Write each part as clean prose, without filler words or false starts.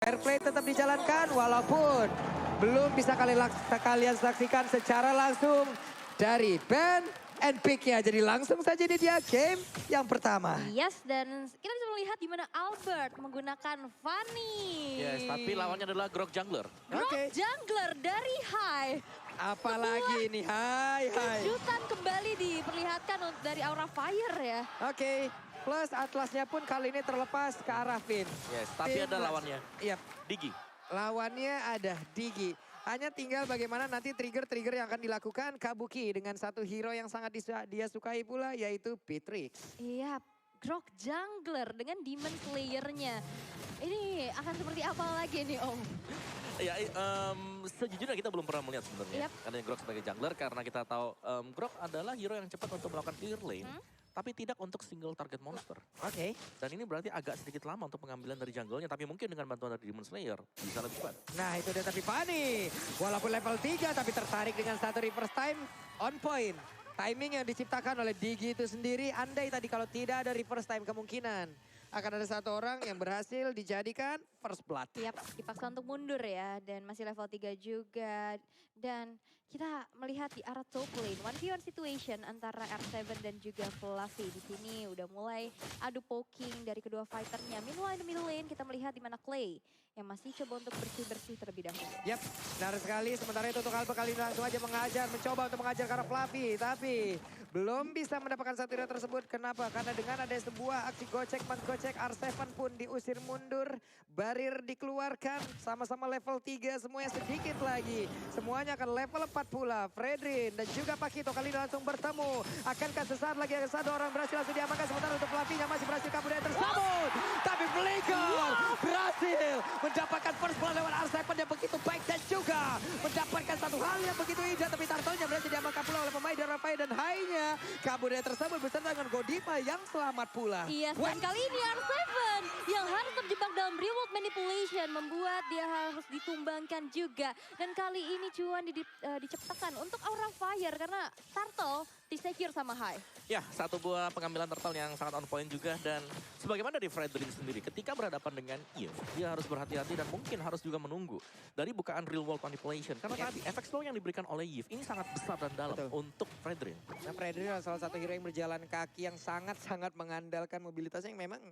Fair play tetap dijalankan walaupun belum bisa kalian saksikan secara langsung dari Ben and Pick-nya. Jadi langsung saja ini dia game yang pertama. Yes, dan kita bisa melihat di mana Albert menggunakan Fanny. Yes, tapi lawannya adalah Grok Jungler. Grok Oke. Jungler dari High. Apalagi ini, hai. Kejutan kembali diperlihatkan dari Aura Fire ya. Oke, plus Atlasnya pun kali ini terlepas ke arah Finn. Yes, tapi Finn ada lawannya. Iya, Digi. lawannya ada Digi. Hanya tinggal bagaimana nanti trigger-trigger yang akan dilakukan Kabuki dengan satu hero yang sangat dia sukai pula yaitu Beatrix. Iya, Grok Jungler dengan Demon Slayer-nya. Ini akan seperti apa lagi nih Om? Ya, sejujurnya kita belum pernah melihat sebenarnya. Yap. Adanya Grok sebagai jungler karena kita tahu Grok adalah hero yang cepat untuk melakukan clear lane. Tapi tidak untuk single target monster. Oke. Dan ini berarti agak sedikit lama untuk pengambilan dari jungle-nya. Tapi mungkin dengan bantuan dari Demon Slayer bisa lebih cepat. Nah itu dia tapi Fanny. Walaupun level 3 tapi tertarik dengan satu reverse time on point. Timing yang diciptakan oleh Digi itu sendiri. Andai tadi kalau tidak ada reverse time kemungkinan akan ada satu orang yang berhasil dijadikan first blood. Tiap dipaksa untuk mundur ya, dan masih level 3 juga. Dan kita melihat di arah top lane, 1v1 situation antara R7 dan juga Fluffy. Di sini udah mulai adu poking dari kedua fighternya. Meanwhile di middle lane kita melihat di mana Clay yang masih coba untuk bersih-bersih terlebih dahulu. Yap, benar sekali. Sementara itu untuk Albert kali ini langsung aja mencoba untuk mengajar ke arah Fluffy. Tapi belum bisa mendapatkan satu hero tersebut. Kenapa? Karena dengan ada sebuah aksi gocek R7 pun diusir mundur. Barir dikeluarkan, sama-sama level 3 semuanya sedikit lagi. Semuanya akan level 4 pula. Fredrin dan juga Pakito kali ini langsung bertemu. Akankah sesaat lagi ada satu orang berhasil langsung diamankan. Sementara untuk Fluffy yang masih berhasil kabur dari tersebut. Tapi Flicker berhasil mendapatkan first blood lewat R7 yang begitu baik. Dan juga mendapatkan satu hal yang begitu indah. Tapi Tartonya berhasil diamankan pula oleh pemain dari Rafael dan High-nya. Kabur dari tersebut beserta dengan Godiva yang selamat pula. Iya, dan kali ini R7 yang harus terjebak dalam reward manipulation membuat dia harus ditumbangkan juga. Dan kali ini cuan diciptakan untuk Aura Fire karena Turtle disecure sama High. Ya, satu buah pengambilan turtle yang sangat on point juga. Dan sebagaimana dari Fredrin sendiri, ketika berhadapan dengan Eve, dia harus berhati-hati dan mungkin harus juga menunggu dari bukaan real world manipulation. Karena tadi efek slow yang diberikan oleh Eve ini sangat besar dan dalam untuk Fredrin. Nah Fredrin adalah salah satu hero yang berjalan kaki yang sangat-sangat mengandalkan mobilitasnya yang memang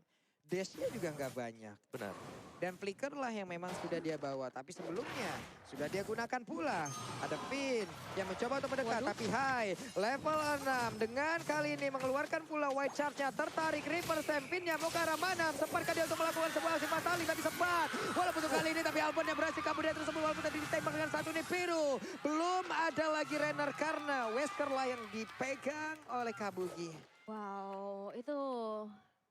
dashnya juga nggak banyak. Benar. Dan Flicker lah yang memang sudah dia bawa. Tapi sebelumnya sudah dia gunakan pula. Ada Finn yang mencoba untuk mendekat. Tapi High level 6 dengan kali ini mengeluarkan pula white charge-nya. Tertarik Reaper Sempinnya mau ke arah mana. Sempatkah dia untuk melakukan sebuah aksi fatali. Tapi sempat. Walaupun untuk kali ini tapi Albon yang berhasil kabur dari tersebut. Walaupun tadi ditembak dengan satu Nibiru. Belum ada lagi Renner karena Wesker lah yang dipegang oleh Kabuki. Wow, itu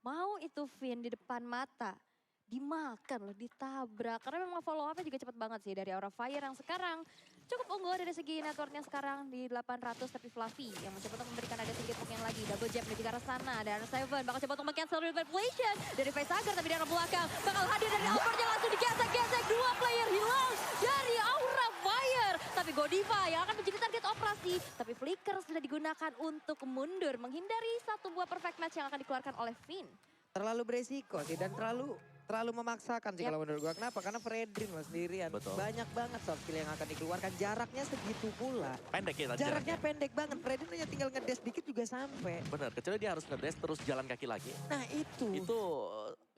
mau itu Finn di depan mata. Dimakan loh, ditabrak. Karena memang follow up-nya juga cepat banget sih dari Aura Fire yang sekarang cukup unggul dari segi networknya sekarang di 800. Tapi Fluffy yang mencoba untuk memberikan ada sedikit poking lagi. Double jab menuju ke arah sana. Dan R7 bakal coba untuk meng-cancel manipulation dari Facehager. Tapi di arah belakang bakal hadir dari Albert yang langsung digesek-gesek. Dua player hilang dari Aura Fire. Tapi Godiva yang akan menjadi target operasi. Tapi Flicker sudah digunakan untuk mundur. Menghindari satu buah perfect match yang akan dikeluarkan oleh Finn. Terlalu beresiko sih dan terlalu memaksakan sih kalau menurut gua. Kenapa? Karena Fredrin lah sendirian. Betul. Banyak banget soft skill yang akan dikeluarkan. Jaraknya segitu pula. Pendek ya tadi Jaraknya pendek banget. Fredrin hanya tinggal ngedes dikit juga sampai. Benar, kecuali dia harus ngedes terus jalan kaki lagi. Nah itu. Itu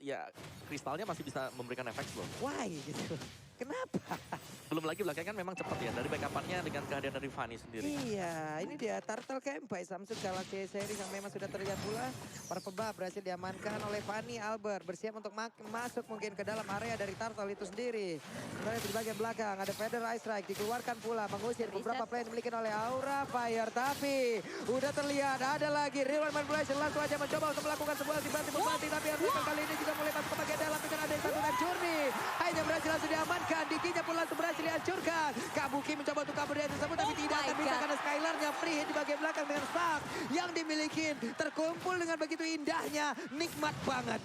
ya kristalnya masih bisa memberikan efek slow. Why gitu. Kenapa? Belum lagi belakangan memang cepat ya dari backup-nya dengan kehadiran dari Fanny sendiri. Iya, ini dia Turtle Camp by Samsung Galaxy Series yang memang sudah terlihat pula. Para pebab berhasil diamankan oleh Fanny Albert. Bersiap untuk masuk mungkin ke dalam area dari Turtle itu sendiri. Sebenarnya di bagian belakang ada Feather Ice Strike. Dikeluarkan pula mengusir beberapa play yang dimiliki oleh Aura Fire. Tapi udah terlihat ada lagi Real Manipulation. Langsung aja mencoba untuk melakukan sebuah banting. Tapi Arsenal kali ini juga mulai masuk ke bagian dalam. Dengan ada satu time journey. Hanya berhasil langsung diamankan. Diginya pun langsung berhasil dihancurkan. Kabuki mencoba untuk kabur dari tersebut. Tapi tidak akan bisa karena Skylarnya free hit di bagian belakang dengan Stark. Yang dimiliki terkumpul dengan begitu indahnya. Nikmat banget.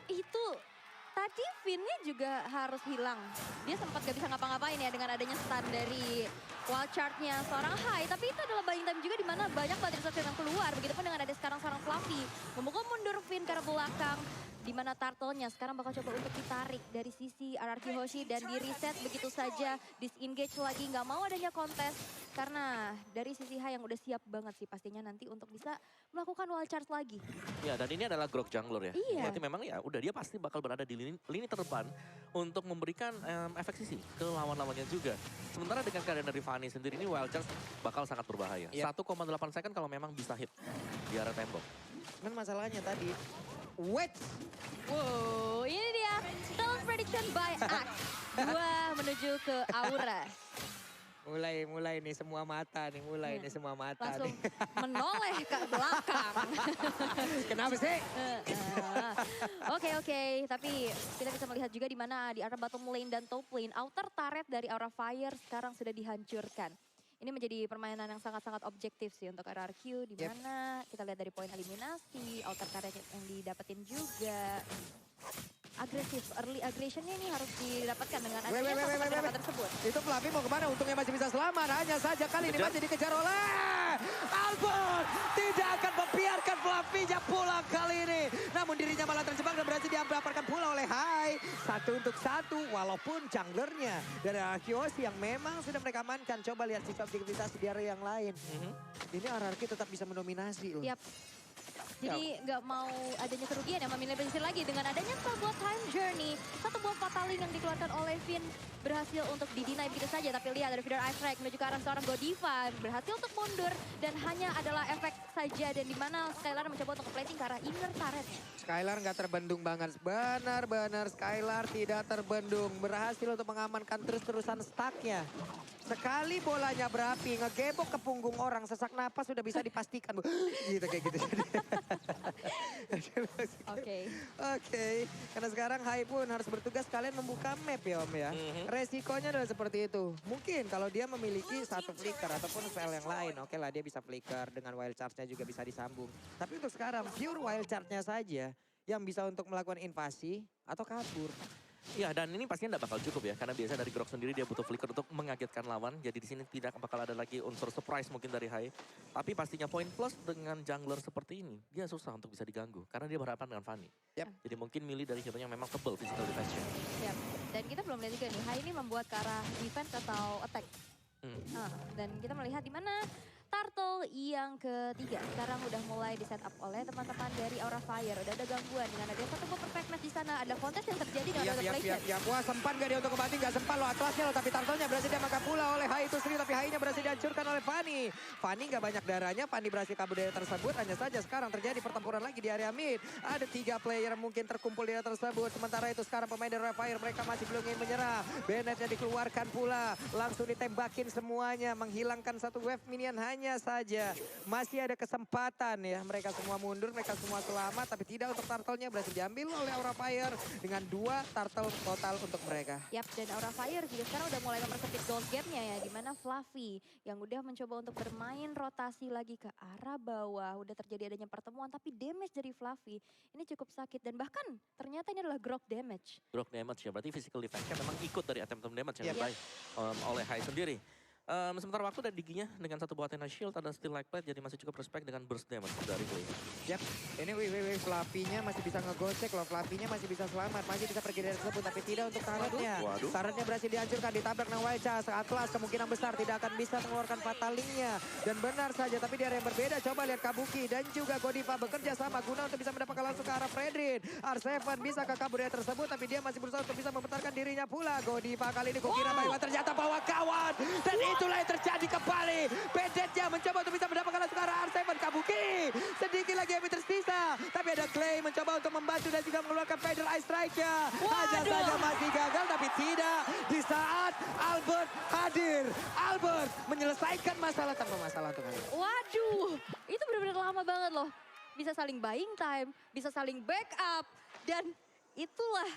Itu tadi Finn-nya juga harus hilang. Dia sempat gak bisa ngapa-ngapain ya dengan adanya stun dari wild chart-nya seorang High. Tapi itu adalah buying time juga di mana banyak banget resource yang keluar. Begitupun dengan ada sekarang seorang Fluffy. Memukul mundur Finn ke arah belakang. Di mana turtle-nya sekarang bakal coba untuk ditarik dari sisi RRQ Hoshi dan di reset begitu saja. Disengage lagi, nggak mau adanya kontes. Karena dari sisi Hai yang udah siap banget sih pastinya nanti untuk bisa melakukan wall charge lagi. Ya, dan ini adalah Grok jungler ya. Iya. Berarti memang ya udah dia pasti bakal berada di lini terdepan untuk memberikan efek sisi ke lawan-lawannya juga. Sementara dengan keadaan dari Fanny sendiri ini wild charge bakal sangat berbahaya. 1,8 second kalau memang bisa hit di area tembok. Cuman masalahnya tadi, wait. Wow, ini dia Talent Prediction by Axe. 2 menuju ke Aura. Mulai nih semua mata nih, nih semua mata Langsung nih. menoleh ke belakang. Kenapa sih? Oke, tapi kita bisa melihat juga di mana di arah bottom lane dan top lane, outer turret dari Aura Fire sekarang sudah dihancurkan. Ini menjadi permainan yang sangat-sangat objektif sih untuk RRQ, di mana kita lihat dari poin eliminasi, outer turret yang didapetin juga. Agresif, early aggressionnya ini harus didapatkan dengan adanya satu tempat tersebut. Itu Fluffy mau kemana? Untungnya masih bisa selamat. Hanya saja kali ini masih dikejar oleh Albert. Tidak akan membiarkan Fluffy-nya pulang kali ini. Namun dirinya malah terjebak dan berhasil didapatkan pula oleh Hai. 1-1 walaupun junglernya dari Arkeos yang memang sudah mereka amankan. Coba lihat sisi objektivitas di area yang lain. Ini RRQ tetap bisa mendominasi loh. Yap. Jadi nggak mau adanya kerugian yang meminimalisir lagi dengan adanya sebuah time journey. Satu buah fataling yang dikeluarkan oleh Finn berhasil untuk didinai begitu saja. Tapi lihat dari Feeder Ice Strike menuju ke arah seorang Godiva berhasil untuk mundur. Dan hanya adalah efek saja dan dimana Skylar mencoba untuk plating ke arah inner turretnya. Skylar nggak terbendung banget. Benar-benar Skylar tidak terbendung. Berhasil untuk mengamankan terus-terusan stucknya. Sekali bolanya berapi, ngegebok ke punggung orang, sesak napas sudah bisa dipastikan. Gitu kayak gitu. Oke. Karena sekarang Hai pun harus bertugas kalian membuka map ya Om ya. Resikonya adalah seperti itu. Mungkin kalau dia memiliki satu flicker ataupun spell yang lain. Oke lah dia bisa flicker dengan wild charge-nya juga bisa disambung. Tapi untuk sekarang pure wild charge-nya saja yang bisa untuk melakukan invasi atau kabur. Ya, dan ini pastinya tidak bakal cukup ya, karena biasa dari Grok sendiri dia butuh flicker untuk mengagetkan lawan. Jadi di sini tidak bakal ada lagi unsur surprise mungkin dari Hai. Tapi pastinya poin plus dengan jungler seperti ini, dia susah untuk bisa diganggu. Karena dia berhadapan dengan Fanny. Jadi mungkin milih dari hero yang memang tebal physical defense-nya. Dan kita belum lihat juga nih, Hai ini membuat ke arah defense atau attack. Dan kita melihat di mana Turtle yang ketiga sekarang udah mulai di setup oleh teman-teman dari Aura Fire. Udah ada gangguan dengan ada satu buah perfect match di sana. Ada kontes yang terjadi dengan ada placement. Wah sempat gak dia untuk kembali? Gak sempat loh Atlasnya loh. Tapi Turtle-nya berhasil diamakan pula oleh Hai itu sendiri. Tapi Hai-nya berhasil dihancurkan oleh Fanny. Fanny gak banyak darahnya. Fanny berhasil kabur dari tersebut. Hanya saja sekarang terjadi pertempuran lagi di area mid. Ada 3 player mungkin terkumpul di area tersebut. Sementara itu sekarang pemain dari Aura Fire mereka masih belum ingin menyerah. Bennett-nya dikeluarkan pula. Langsung ditembakin semuanya. Menghilangkan satu wave minion hanya saja. Masih ada kesempatan ya. Mereka semua mundur, mereka semua selamat. Tapi tidak untuk turtle-nya berhasil diambil oleh Aura Fire. Dengan 2 turtle total untuk mereka. Yap, dan Aura Fire juga sekarang udah mulai mempersempit gold gap-nya ya. Dimana Fluffy yang udah mencoba untuk bermain rotasi lagi ke arah bawah. Udah terjadi adanya pertemuan, tapi damage dari Fluffy ini cukup sakit. Dan bahkan ternyata ini adalah grok damage. Grok damage ya, berarti physical defense-nya memang ikut dari attempt damage yang dibaik oleh Hai sendiri. Sementara waktu dan giginya dengan satu buah Athena Shield, ada Steel Like Plate, jadi masih cukup respect dengan burst damage dari Clay. Yap, ini Fluffy-nya masih bisa ngegocek loh, Fluffy-nya masih bisa selamat, masih bisa pergi dari tersebut, tapi tidak untuk turret-nya. Turret-nya berhasil dihancurkan, ditabrak dengan Wild Charge, Atlas kemungkinan besar tidak akan bisa mengeluarkan Fatalingnya. Dan benar saja, tapi di area yang berbeda, coba lihat Kabuki dan juga Godiva bekerja sama guna untuk bisa mendapatkan langsung ke arah Fredrin. R7 bisa ke kabur area tersebut, tapi dia masih berusaha untuk bisa mempertahankan dirinya pula. Godiva kali ini kukira Baywa ternyata bawa kawan, dan itulah yang terjadi kembali. Bennett-nya mencoba untuk bisa mendapatkan langsung ke arah R7 Kabuki. Sedikit lagi yang tersisa, tapi ada Clay mencoba untuk membantu dan juga mengeluarkan Feather Ice Strike-nya. Hanya saja masih gagal, tapi tidak di saat Albert hadir. Albert menyelesaikan masalah tanpa masalah untuk kalian. Waduh, itu benar-benar lama banget loh. Bisa saling buying time, bisa saling backup, dan itulah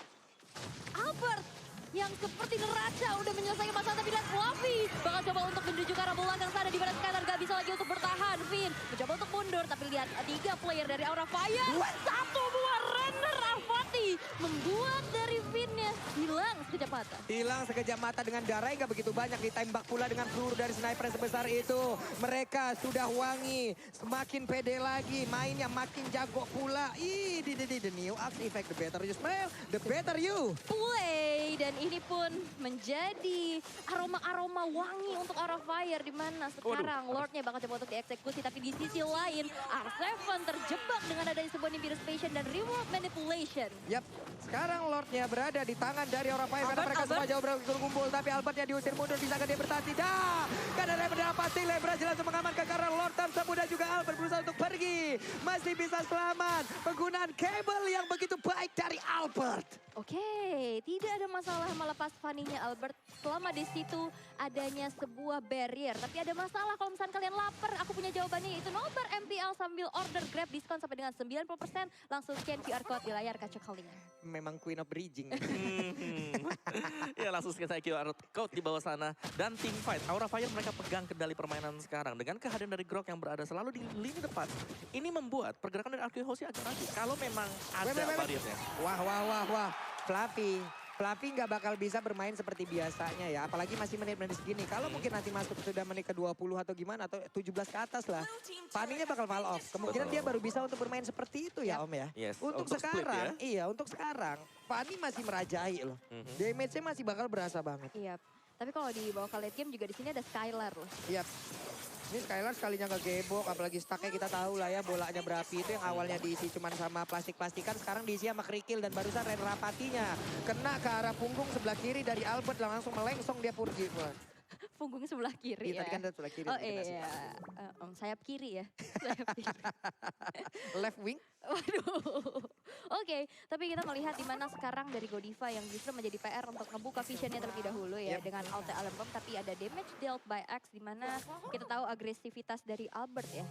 Albert yang seperti neraca udah menyelesaikan masalah, tapi lihat Fluffy bakal coba untuk menuju ke arah belakang sana di mana Skylar gak bisa lagi untuk bertahan. Finn mencoba untuk mundur, tapi lihat 3 player dari Aura Fire. Satu buah render Avati Tapi membuat dari Finn-nya hilang sekejap mata. Hilang sekejap mata dengan darah yang gak begitu banyak. Ditembak pula dengan peluru dari sniper yang sebesar itu. Mereka sudah wangi. Semakin pede lagi. Mainnya makin jago pula. The new axe effect. The better you smell, the better you Play. Dan ini pun menjadi aroma-aroma wangi untuk Aura Fire. Di mana sekarang Lordnya bakal coba untuk dieksekusi. Tapi di sisi lain, R7 terjebak dengan adanya sebuah Nimbus Passion dan Reward Manipulation. Yap, sekarang Lordnya berada di tangan dari Aura Fire karena mereka semua jauh berkumpul. Tapi Albertnya diusir mundur, bisakah dia bertahan? Tidak! Karena Lebra dalam pasti Lebra jelas mengamankan karena Lord tersebut dan juga Albert berusaha untuk pergi. Masih bisa selamat. Penggunaan kabel yang begitu baik dari Albert. Oke, tidak ada masalah melepas Fanny-nya Albert selama di situ adanya sebuah barrier. Tapi ada masalah kalau misalnya kalian lapar, aku punya jawabannya yaitu nobar MPL sambil order Grab diskon sampai dengan 90%. Langsung scan QR code di layar kaca kalian. Memang Queen of Bridging. Ya langsung scan saya QR code di bawah sana. Dan team fight, Aura Fire mereka pegang kendali permainan sekarang. Dengan kehadiran dari Grok yang berada selalu di lini depan. Ini membuat pergerakan dari Arkehosi agak ragu. Kalau memang ada barriernya. Wah. Fluffy nggak bakal bisa bermain seperti biasanya ya. Apalagi masih menit-menit segini. Kalau mungkin nanti masuk sudah menit ke-20 atau gimana. Atau 17 ke atas lah. Fanny-nya bakal fall off. Kemungkinan dia baru bisa untuk bermain seperti itu ya Om ya. Yes, Untuk untuk split sekarang, ya. iya untuk sekarang. Fanny masih merajai loh. Damage-nya masih bakal berasa banget. Iya. Tapi kalau di bawah late game juga di sini ada Skylar loh. Iya. Ini Skylar sekalinya ngegebok, apalagi stucknya kita tahu lah ya bolanya berapi itu yang awalnya diisi cuman sama plastik-plastikan, sekarang diisi sama kerikil dan barusan Ren Rapatinya kena ke arah punggung sebelah kiri dari Albert langsung melengsong dia pergi. Punggung sebelah kiri Iya, tadi kan sebelah kiri. Oh iya, sayap kiri ya. Sayap kiri. Left wing. Waduh. Oke, tapi kita melihat di mana sekarang dari Godiva yang justru menjadi PR untuk ngebuka visionnya terlebih dahulu ya. Dengan Ulti Alarm Bomb, tapi ada damage dealt by X di mana kita tahu agresivitas dari Albert ya.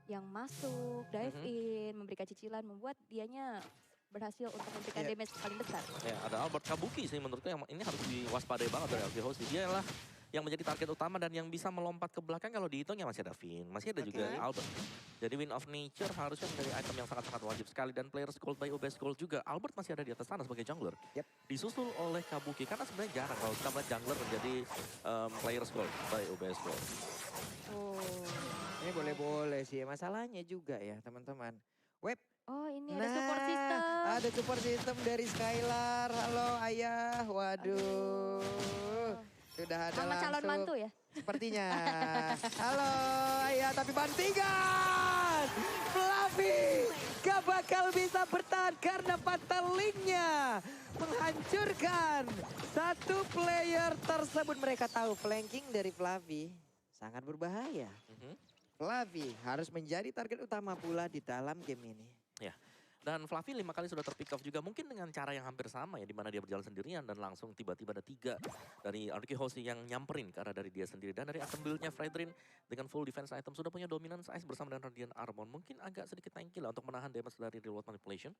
Yang masuk, dive in, memberikan cicilan, membuat dianya berhasil untuk memberikan damage paling besar. Ya, ada Albert Kabuki sih menurutku yang ini harus diwaspadai banget dari Arkehosi. Dia lah yang menjadi target utama dan yang bisa melompat ke belakang. Kalau dihitung ya masih ada Finn, masih ada juga Albert. Jadi Wind of Nature harusnya menjadi item yang sangat-sangat wajib sekali. Dan Players Gold by OBS Gold juga, Albert masih ada di atas sana sebagai jungler. Disusul oleh Kabuki, karena sebenarnya jarang kalau kita melihat jungler menjadi Players Gold by OBS Gold. Ini boleh-boleh sih, masalahnya juga ya teman-teman. Web. Oh ini ada support system. Ada support system dari Skylar. Halo ayah, waduh. Sudah ada Mama langsung. calon mantu ya? Sepertinya. Halo ayah, tapi bantingan. Fluffy gak bakal bisa bertahan karena Fatal-Link-nya menghancurkan satu player tersebut. Mereka tahu flanking dari Fluffy sangat berbahaya. Fluffy harus menjadi target utama pula di dalam game ini. Ya. Dan Fluffy 5 kali sudah terpick off juga. Mungkin dengan cara yang hampir sama ya. Dimana dia berjalan sendirian dan langsung tiba-tiba ada 3 dari Arkehosi yang nyamperin ke arah dari dia sendiri. Dan dari item build-nya Fredrin dengan full defense item sudah punya dominance ice bersama dengan Radiant Armor. Mungkin agak sedikit tanky lah untuk menahan damage dari Reload Manipulation.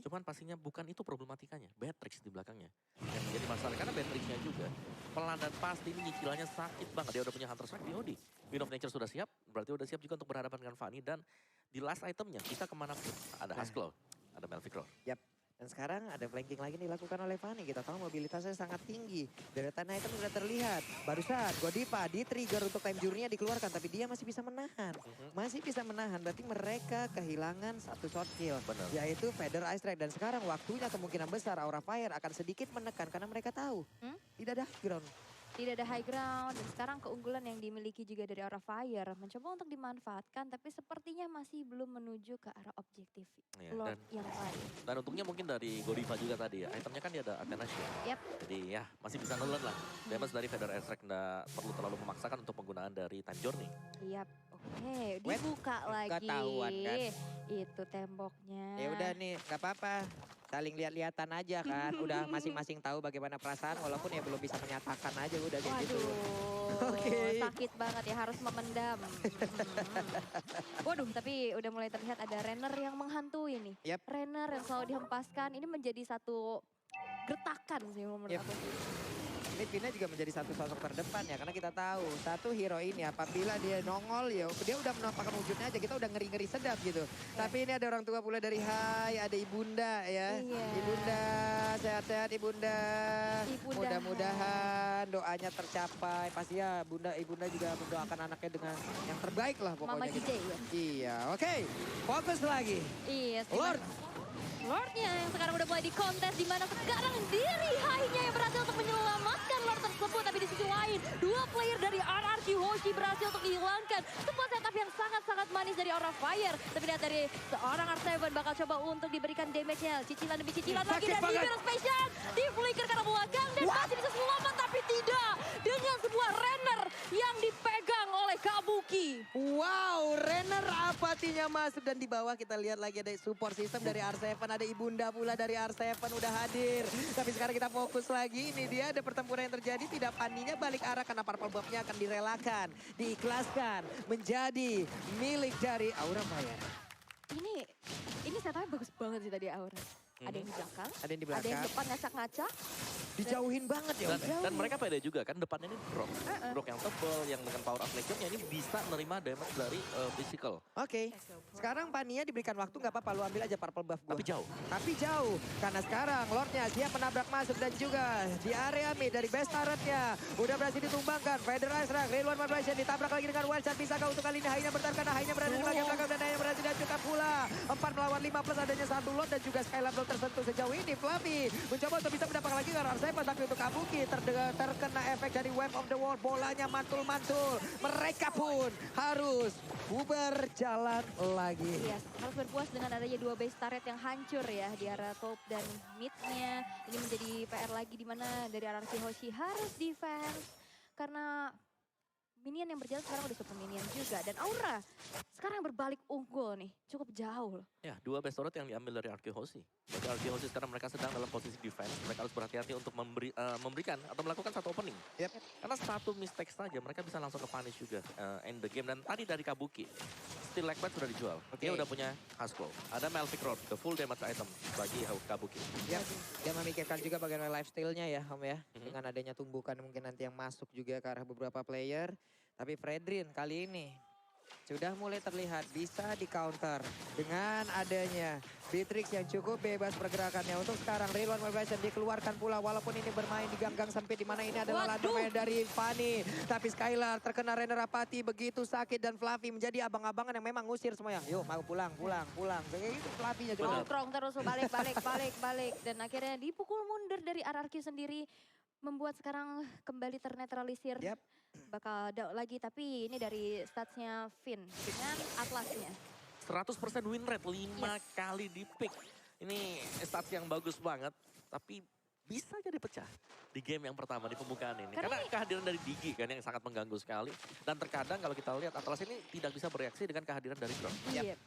Cuman pastinya bukan itu problematikanya. Beatrix di belakangnya. Yang menjadi masalah karena Beatrixnya juga pelan dan pasti ini nyicilannya sakit banget. Dia udah punya Hunter Strike di OD. Wind of Nature sudah siap. Berarti udah siap juga untuk berhadapan dengan Fanny. Dan di last itemnya kita kemana pun ada Husklow. Ada Melficro. Yap. Dan sekarang ada flanking lagi dilakukan oleh Fanny. Kita tahu mobilitasnya sangat tinggi. Deretan item sudah terlihat. Barusan Godiva di-trigger untuk time journey-nya dikeluarkan. Tapi dia masih bisa menahan. Masih bisa menahan. Berarti mereka kehilangan satu short kill. Benar. Yaitu Feather Ice Strike. Dan sekarang waktunya kemungkinan besar Aura Fire akan sedikit menekan. Karena mereka tahu tidak ada high ground. Tidak ada high ground dan sekarang keunggulan yang dimiliki juga dari Aura Fire mencoba untuk dimanfaatkan tapi sepertinya masih belum menuju ke arah objektif Lord yang lain. Dan untungnya mungkin dari Godiva juga tadi ya, itemnya kan dia ada Athena Shield. Jadi ya masih bisa nelen lah. Damage dari Feather Airstrike nggak perlu terlalu memaksakan untuk penggunaan dari Time Journey. Oke, dibuka lagi. Ketahuan kan. Itu temboknya. Ya udah nih, gak apa-apa. Saling lihat-lihatan aja kan. Udah masing-masing tahu bagaimana perasaan walaupun ya belum bisa menyatakan aja udah kayak gitu. Sakit banget ya harus memendam. Waduh, tapi udah mulai terlihat ada Renner yang menghantui nih. Renner yang selalu dihempaskan ini menjadi satu gertakan sih menurut aku. ini Vina juga menjadi satu sosok terdepan ya. Karena kita tahu satu hero ini apabila dia nongol ya dia udah menampakkan wujudnya aja. Kita udah ngeri-ngeri sedap gitu. Tapi ini ada orang tua pula dari Hai, ada Ibunda ya. Iya. Ibunda, sehat-sehat Ibunda. Ibunda. Mudah-mudahan doanya tercapai. Pasti ya Ibunda juga mendoakan anaknya dengan yang terbaik lah pokoknya. Mama gitu. DJ ya. Iya, oke. Fokus lagi. Iya, Lord. Lordnya yang sekarang udah mulai di kontes di mana sekarang diri Hai-nya yang berhasil untuk menyelamatkan Lord tersebut. Tapi di sisi lain, dua player dari RRQ Hoshi berhasil untuk dihilangkan. Sebuah setup yang sangat-sangat manis dari Aura Fire. Tapi lihat dari seorang R7 bakal coba untuk diberikan damage-nya. Cicilan demi cicilan lagi dan Hero Special di flicker karena belakang dan masih bisa selamat tapi tidak. Dengan sebuah Renner yang dipegang oleh Kabuki. Wow, Renner apatinya masuk dan di bawah kita lihat lagi ada support system dari R7, ada Ibunda pula dari R7 udah hadir. Tapi sekarang kita fokus lagi, ini dia ada pertempuran yang terjadi, tidak paninya balik arah karena Purple Buff-nya akan direlakan, diikhlaskan menjadi milik dari Aura Fire. Ini setupnya bagus banget sih tadi Aura. Ada yang di belakang, Ada yang di ada yang belakang, depan ngacak-ngacak. dijauhin banget ya. Dan mereka pede juga kan, depannya ini Grok. Grok yang tebal, yang dengan power up nature-nya ini bisa menerima damage dari physical. Oke, sekarang Pania diberikan waktu nggak apa-apa, lu ambil aja Purple Buff gua. Tapi jauh. Tapi jauh, karena sekarang Lordnya siap menabrak masuk dan juga di area mid dari best turret-nya. Udah berhasil ditumbangkan, Federal Strike, Real One Vibration ditabrak lagi dengan Wild Shot. Bisakah untuk kali ini Hai-nya bertahan karena Hai-nya berada di bagian belakang dan Hai-nya berhasil dihancurkan pula. 4 melawan 5 plus adanya satu Lord dan juga Skylar belum tersentuh sejauh ini. Fluffy mencoba untuk bisa mendapatkan lagi karena R7, tapi untuk Kabuki terkena efek dari Wave of the Wall. Bolanya mantul-mantul, mereka pun harus bubar jalan lagi. Iya, harus berpuas dengan adanya dua base turret yang hancur ya di area top dan midnya. Ini menjadi PR lagi di mana dari RRQ Hoshi harus defense karena minion yang berjalan sekarang udah super minion juga. Dan Aura sekarang berbalik unggul nih, cukup jauh loh. Ya, dua best turret yang diambil dari RQ Hoshi. Bagi RQ Hoshi sekarang mereka sedang dalam posisi defense. Mereka harus berhati-hati untuk memberikan atau melakukan satu opening. Yep. Karena satu mistake saja mereka bisa langsung ke punish juga end the game. Dan tadi dari Kabuki, Steel Legbat sudah dijual. Dia udah punya Hasbro. Ada Melvic Rod, the full damage item bagi Kabuki. Ya, dia memikirkan juga bagaimana lifestyle-nya ya Om ya. Dengan adanya tumbukan mungkin nanti yang masuk juga ke arah beberapa player. Tapi Fredrin kali ini sudah mulai terlihat bisa di counter dengan adanya Beatrix yang cukup bebas pergerakannya. Untuk sekarang Real One Vibration dikeluarkan pula walaupun ini bermain di gang-gang sempit di mana ini adalah lantai dari Fanny. Tapi Skylar terkena Renner apati begitu sakit dan Fluffy menjadi abang-abangan yang memang ngusir semuanya. Yuk mau pulang. Kayak gitu Fluffy-nya cuma. Nongkrong terus balik. Dan akhirnya dipukul mundur dari RRQ sendiri. Membuat sekarang kembali ternetralisir. Yep. Bakal down lagi, tapi ini dari statsnya Finn dengan Atlasnya. 100% win rate, 5 kali di pick. Ini stats yang bagus banget, tapi bisa jadi pecah di game yang pertama di pembukaan ini. Karena kehadiran dari Digi kan yang sangat mengganggu sekali. Dan terkadang kalau kita lihat Atlas ini tidak bisa bereaksi dengan kehadiran dari Grok. Iya.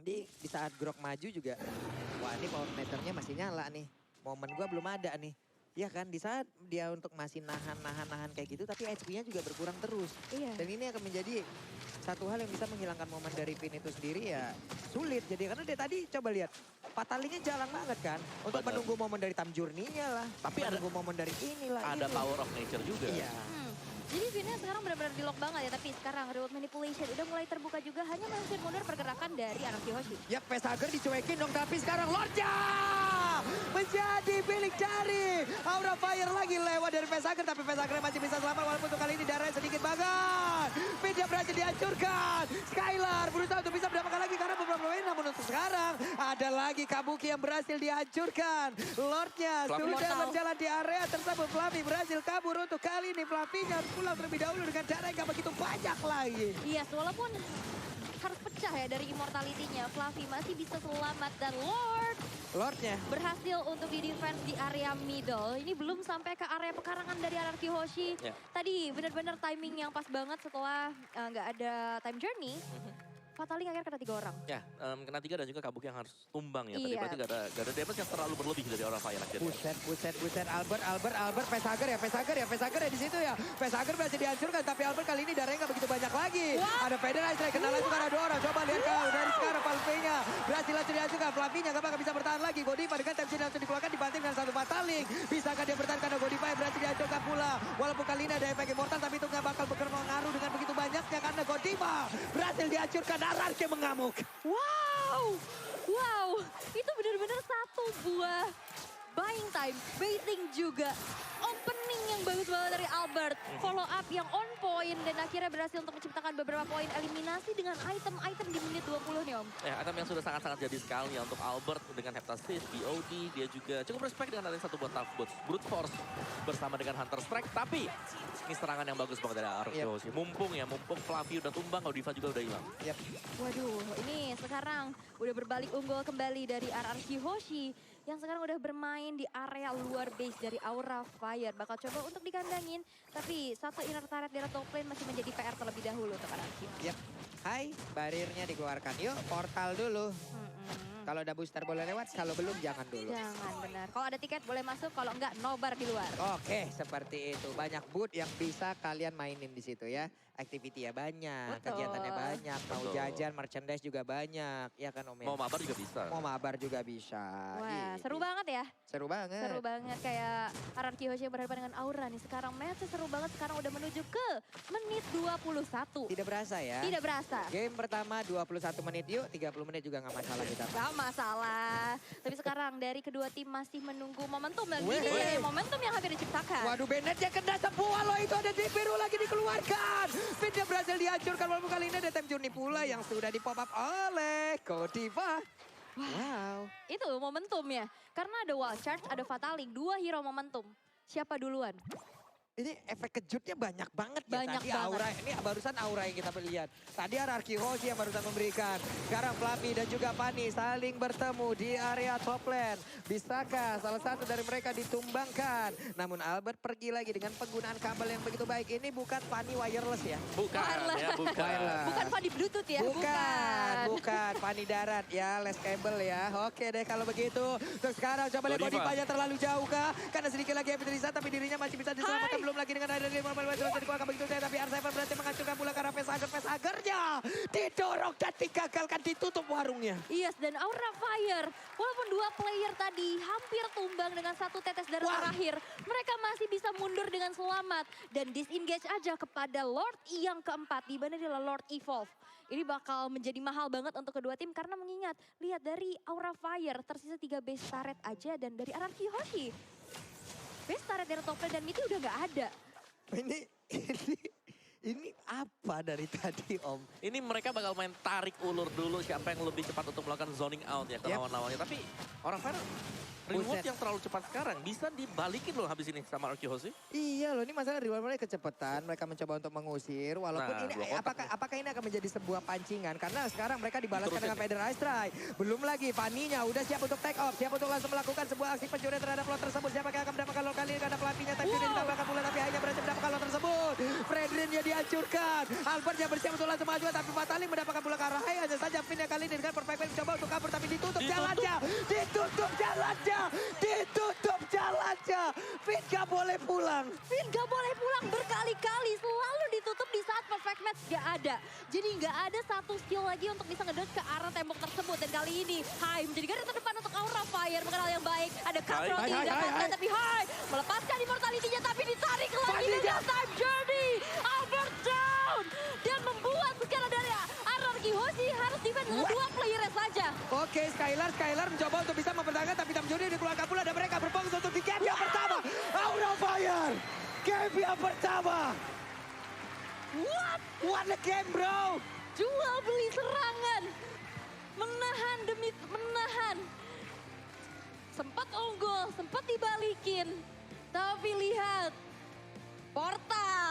Di saat Grok maju juga, wah ini power meternya masih nyala nih. Momen gua belum ada nih. Ya kan, di saat dia untuk masih nahan kayak gitu, tapi HP-nya juga berkurang terus. Iya. Dan ini akan menjadi satu hal yang bisa menghilangkan momen dari Vin itu sendiri ya sulit. Jadi karena dia tadi coba lihat, Fatalingnya jarang banget kan. Untuk menunggu momen dari Time Journey-nya lah. Tapi menunggu momen dari inilah. Ada power of nature juga. Iya. Jadi Vinnya sekarang benar-benar di lock banget ya, tapi sekarang reward manipulation udah mulai terbuka juga, hanya mengusir mundur pergerakan dari RRQ Hoshi. Ya, Pesager dicuekin dong, tapi sekarang Lordnya menjadi milik dari Aura Fire lagi lewat dari Pesager, tapi Pesager masih bisa selamat walaupun untuk kali ini darahnya sedikit banget. Pindah berhasil dihancurkan. Skylar berusaha untuk bisa mendapatkan lagi karena beberapa poin, namun untuk sekarang ada lagi Kabuki yang berhasil dihancurkan. Lordnya sudah berjalan di area tersebut. Fluffy berhasil kabur untuk kali ini. Fluffy-nya pulang terlebih dahulu dengan cara yang gak begitu banyak lagi. Yes, walaupun harus pecah ya dari immortality-nya, Fluffy masih bisa selamat dan Lordnya berhasil untuk di-defense di area middle. Ini belum sampai ke area pekarangan dari RRQ Hoshi. Tadi benar-benar timing yang pas banget setelah nggak ada time journey. Fataling akhirnya kena 3 orang. Ya, kena 3 dan juga Kabuki yang harus tumbang ya. Tadi Iya. berarti gak ada damage yang terlalu berlebih dari Aura Fire akhirnya. Buset. Albert, Pesager ya di situ ya. Pesager berhasil dihancurkan, tapi Albert kali ini darahnya gak begitu banyak lagi. Ada Federal Strike, kena lagi karena 2 orang. Coba lihat kau dari sekarang Fluffy-nya berhasil langsung dihancurkan. Fluffy-nya gak bakal bisa bertahan lagi. Godiva dengan time langsung dikeluarkan, dibanting dengan satu Fataling. Bisakah dia bertahan karena Godiva yang berhasil dihancurkan pula. walaupun kali ini ada efek immortal tapi itu nggak bakal berpengaruh dengan begitu banyaknya karena Godiva berhasil dihancurkan, RRQ mengamuk. Wow, wow, itu benar-benar satu buah buying time, baiting juga. Opening yang bagus banget dari Albert, follow up yang on point dan akhirnya berhasil untuk menciptakan beberapa poin eliminasi dengan item-item di menit 20 nih Om. Ya, item yang sudah sangat-sangat jadi sekali ya untuk Albert dengan Heptasis, BOD, dia juga cukup respect dengan adanya satu buat tough boots, brute force bersama dengan Hunter Strike. Tapi ini serangan yang bagus banget dari Arkeho sih. Mumpung Fluffy udah tumbang, Godiva juga udah hilang. Waduh, ini sekarang udah berbalik unggul kembali dari RRQ Hoshi yang sekarang udah bermain di area luar base dari Aura Fire. Bakal coba untuk dikandangin, tapi satu inner turret di top lane masih menjadi PR terlebih dahulu untuk RRQ. Hai, barirnya dikeluarkan. Yuk, portal dulu. Kalau ada booster boleh lewat, kalau belum jangan dulu. Jangan, benar. Kalau ada tiket boleh masuk, kalau enggak nobar di luar. Oke, seperti itu. Banyak booth yang bisa kalian mainin di situ ya. Activity ya banyak, Betul. kegiatannya banyak. Mau Betul. jajan, merchandise juga banyak. Ya kan Om? ya? Mau mabar juga bisa. Mau mabar juga bisa. Wah, Gitu. seru banget ya. Seru banget. Seru banget kayak RRQ Hoshi yang berhadapan dengan Aura nih. Sekarang match seru banget, sekarang udah menuju ke menit 21. Tidak berasa ya. Tidak berasa. Game pertama 21 menit yuk, 30 menit juga nggak masalah kita. Gak masalah. Tapi sekarang dari kedua tim masih menunggu momentum. Dan Weh. ini momentum yang hampir diciptakan. Waduh, Bennett yang kena semua loh, itu ada di biru lagi dikeluarkan. Pinnya berhasil dihancurkan walaupun kali ini ada time journey pula yang sudah di pop up oleh Godiva. Wow. Itu momentumnya. Karena ada wall charge, ada fataling. Dua hero momentum. Siapa duluan? Ini efek kejutnya banyak banget ya. Banyak Tadi banget. Aura, ini barusan Aura yang kita lihat. Tadi RRQ Hoshi yang barusan memberikan. Sekarang Fluffy dan juga Fanny saling bertemu di area top lane. Bisakah salah satu dari mereka ditumbangkan? Namun Albert pergi lagi dengan penggunaan kabel yang begitu baik. Ini bukan Fanny wireless ya? Bukan, ya bukan. Wireless. Bukan Fanny Bluetooth ya? Bukan. Fanny darat ya, les kabel ya. Oke deh kalau begitu. Terus sekarang coba lihat Godiva. Godivanya terlalu jauh kah? Karena sedikit lagi Evan Risa tapi dirinya masih bisa diselamatkan. Belum lagi dengan ada di mobil dikeluarkan begitu saya. Tapi R7 berarti menghancurkan pula karena Facehager-nya didorong dan digagalkan, ditutup warungnya. Yes, dan Aura Fire, walaupun dua player tadi hampir tumbang dengan satu tetes darah Wah. terakhir, mereka masih bisa mundur dengan selamat dan disengage aja kepada Lord E yang keempat, di mana dia Lord Evolve. Ini bakal menjadi mahal banget untuk kedua tim karena mengingat, lihat dari Aura Fire tersisa 3 base turret aja dan dari RRQ Hoshi. Base turret dari top lane dan mid udah nggak ada. Ini apa dari tadi Om? Ini mereka bakal main tarik ulur dulu siapa yang lebih cepat untuk melakukan zoning out ya ke Yep. lawan-lawannya. Tapi orang fair reward Buset. yang terlalu cepat sekarang bisa dibalikin loh habis ini sama Arky Hoshi. Iya loh, ini masalah reward mereka kecepatan. Mereka mencoba untuk mengusir. Walaupun Nah, ini dua kotak apakah ini akan menjadi sebuah pancingan? Karena sekarang mereka dibalaskan Terusin dengan ya. Feather Ice Strike. Belum lagi Fanny-nya udah siap untuk take off. Siap untuk langsung melakukan sebuah aksi pencurian terhadap lot tersebut. Siapa yang akan mendapatkan lot kali ini? Karena pelatihnya time sudah ditambahkan pula. Tapi hanya berhasil mendapatkan lot tersebut. Fredrin-nya dihancurkan. Albert yang bersiap untuk langsung maju. Tapi Fatali mendapatkan pula ke arah hanya saja Finn yang kali ini dengan perfect play mencoba untuk kabur. Tapi ditutup jalannya. Ditutup jalannya. Ditutup jalannya. Finn gak boleh pulang. Finn gak boleh pulang berkali-kali, selalu ditutup di saat perfect match gak ada. Jadi gak ada satu skill lagi untuk bisa ngedodge ke arah tembok tersebut. Dan kali ini Hai menjadi garda terdepan untuk Aura Fire, mengenal yang baik. Ada Cutthroat Hai, yang hai, didapatkan, hai. tapi Hai melepaskan immortality-nya tapi ditarik lagi Fanny dengan time journey. Albert down dan membuat sekarang dari RRQ Hoshi harus defend dengan What? 2 player saja. Oke, Skylar mencoba untuk bisa mempertahankan. Tapi Tamjuri dikeluarkan pula dan mereka berfokus untuk di game yang pertama. Aura Fire. Game yang pertama. What a game bro. Jual beli serangan. Menahan demi menahan. Sempat unggul, sempat dibalikin. Tapi lihat. Portal.